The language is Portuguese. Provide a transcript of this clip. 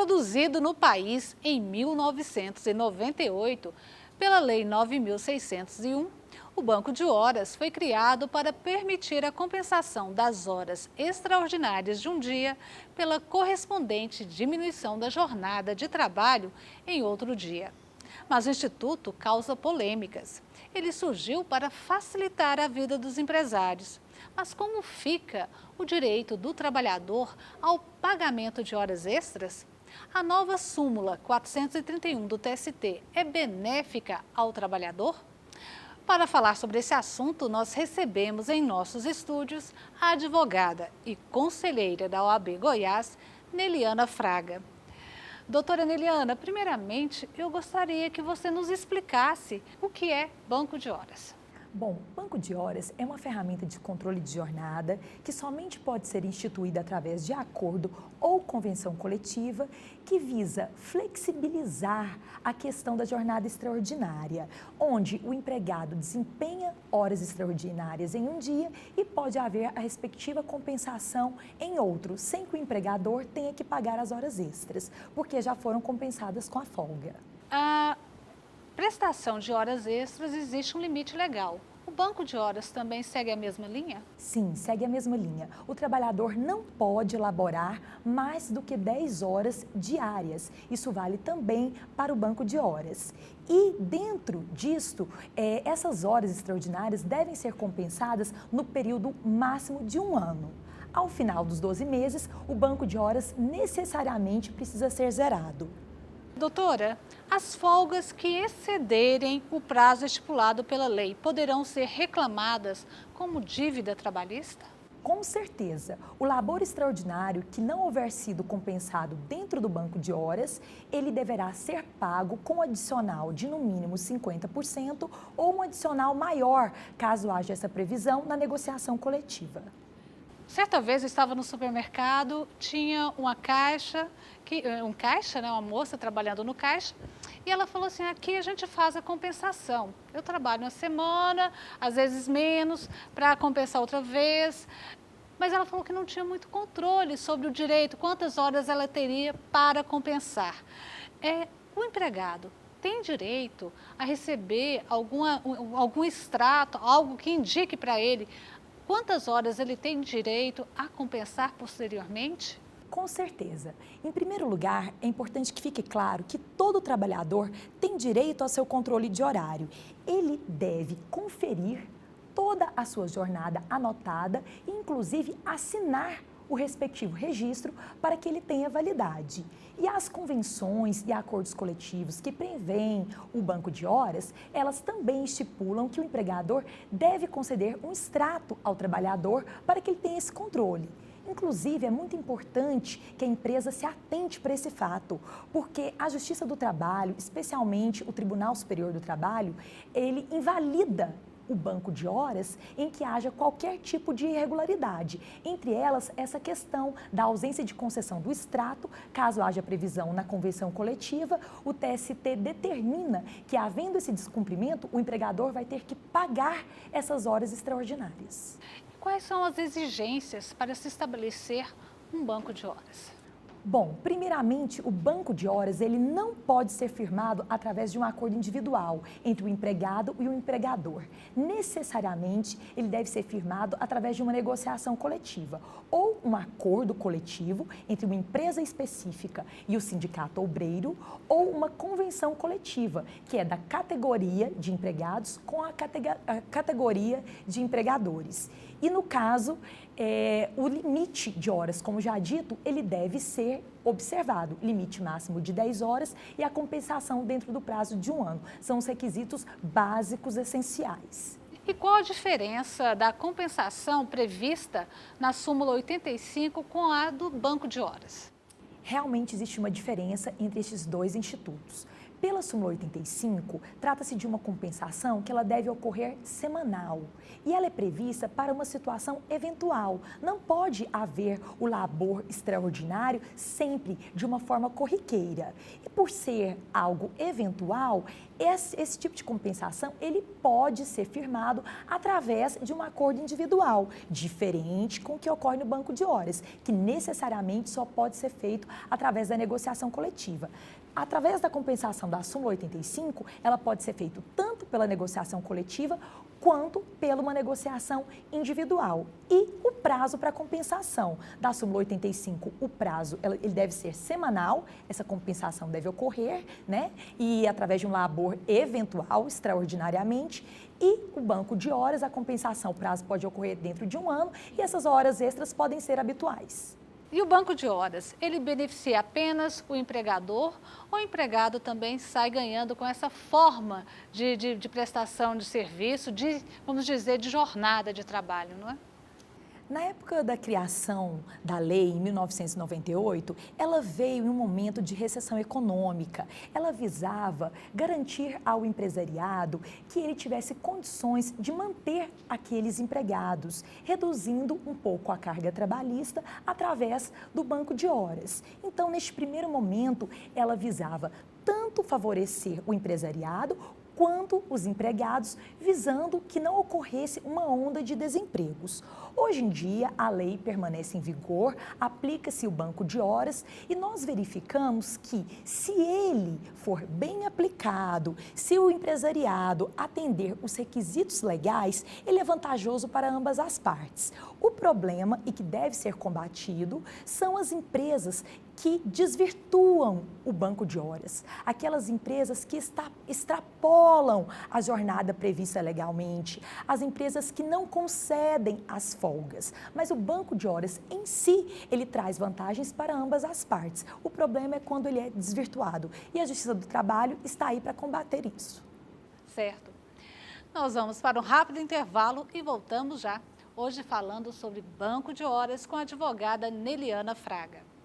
Introduzido no país em 1998 pela Lei 9.601, o Banco de Horas foi criado para permitir a compensação das horas extraordinárias de um dia pela correspondente diminuição da jornada de trabalho em outro dia. Mas o Instituto causa polêmicas. Ele surgiu para facilitar a vida dos empresários. Mas como fica o direito do trabalhador ao pagamento de horas extras? A nova súmula 431 do TST é benéfica ao trabalhador? Para falar sobre esse assunto, nós recebemos em nossos estúdios a advogada e conselheira da OAB Goiás, Neliana Fraga. Doutora Neliana, primeiramente, eu gostaria que você nos explicasse o que é banco de horas. Bom, banco de horas é uma ferramenta de controle de jornada que somente pode ser instituída através de acordo ou convenção coletiva que visa flexibilizar a questão da jornada extraordinária, onde o empregado desempenha horas extraordinárias em um dia e pode haver a respectiva compensação em outro, sem que o empregador tenha que pagar as horas extras, porque já foram compensadas com a folga. Prestação de horas extras existe um limite legal. O banco de horas também segue a mesma linha? Sim, segue a mesma linha. O trabalhador não pode elaborar mais do que 10 horas diárias. Isso vale também para o banco de horas. E dentro disto, essas horas extraordinárias devem ser compensadas no período máximo de um ano. Ao final dos 12 meses, o banco de horas necessariamente precisa ser zerado. Doutora, as folgas que excederem o prazo estipulado pela lei poderão ser reclamadas como dívida trabalhista? Com certeza, o labor extraordinário que não houver sido compensado dentro do banco de horas, ele deverá ser pago com adicional de no mínimo 50% ou um adicional maior, caso haja essa previsão na negociação coletiva. Certa vez eu estava no supermercado, tinha uma uma moça trabalhando no caixa, e ela falou assim, aqui a gente faz a compensação. Eu trabalho uma semana, às vezes menos, para compensar outra vez. Mas ela falou que não tinha muito controle sobre o direito, quantas horas ela teria para compensar. O empregado tem direito a receber algum extrato, algo que indique para ele quantas horas ele tem direito a compensar posteriormente? Com certeza. Em primeiro lugar, é importante que fique claro que todo trabalhador tem direito ao seu controle de horário. Ele deve conferir toda a sua jornada anotada e, inclusive, assinar o respectivo registro para que ele tenha validade. E as convenções e acordos coletivos que prevêem o banco de horas, elas também estipulam que o empregador deve conceder um extrato ao trabalhador para que ele tenha esse controle. Inclusive, é muito importante que a empresa se atente para esse fato, porque a Justiça do Trabalho, especialmente o Tribunal Superior do Trabalho, ele invalida o banco de horas em que haja qualquer tipo de irregularidade. Entre elas, essa questão da ausência de concessão do extrato, caso haja previsão na convenção coletiva, o TST determina que, havendo esse descumprimento, o empregador vai ter que pagar essas horas extraordinárias. Quais são as exigências para se estabelecer um banco de horas? Bom, primeiramente, o banco de horas ele não pode ser firmado através de um acordo individual entre o empregado e o empregador. Necessariamente, ele deve ser firmado através de uma negociação coletiva ou um acordo coletivo entre uma empresa específica e o sindicato obreiro ou uma convenção coletiva, que é da categoria de empregados com a categoria de empregadores. E no caso, o limite de horas, como já dito, ele deve ser observado. Limite máximo de 10 horas e a compensação dentro do prazo de um ano. São os requisitos básicos essenciais. E qual a diferença da compensação prevista na súmula 85 com a do banco de horas? Realmente existe uma diferença entre estes dois institutos. Pela súmula 85, trata-se de uma compensação que ela deve ocorrer semanal e ela é prevista para uma situação eventual. Não pode haver o labor extraordinário sempre de uma forma corriqueira. E por ser algo eventual, esse tipo de compensação ele pode ser firmado através de um acordo individual, diferente com o que ocorre no banco de horas, que necessariamente só pode ser feito através da negociação coletiva. Através da compensação da súmula 85, ela pode ser feita tanto pela negociação coletiva quanto pela uma negociação individual. E o prazo para compensação da súmula 85, o prazo ele deve ser semanal, essa compensação deve ocorrer, né? E através de um labor eventual, extraordinariamente. E o banco de horas, a compensação, o prazo pode ocorrer dentro de um ano e essas horas extras podem ser habituais. E o banco de horas, ele beneficia apenas o empregador ou o empregado também sai ganhando com essa forma de prestação de serviço, vamos dizer, de jornada de trabalho, não é? Na época da criação da lei, em 1998, ela veio em um momento de recessão econômica. Ela visava garantir ao empresariado que ele tivesse condições de manter aqueles empregados, reduzindo um pouco a carga trabalhista através do banco de horas. Então, neste primeiro momento, ela visava tanto favorecer o empresariado quanto os empregados, visando que não ocorresse uma onda de desempregos. Hoje em dia, a lei permanece em vigor, aplica-se o banco de horas e nós verificamos que, se ele for bem aplicado, se o empresariado atender os requisitos legais, ele é vantajoso para ambas as partes. O problema, e que deve ser combatido, são as empresas que desvirtuam o banco de horas, aquelas empresas que extrapolam a jornada prevista legalmente, as empresas que não concedem as folgas. Mas o banco de horas em si, ele traz vantagens para ambas as partes. O problema é quando ele é desvirtuado e a Justiça do Trabalho está aí para combater isso. Certo. Nós vamos para um rápido intervalo e voltamos já. Hoje falando sobre banco de horas com a advogada Neliana Fraga.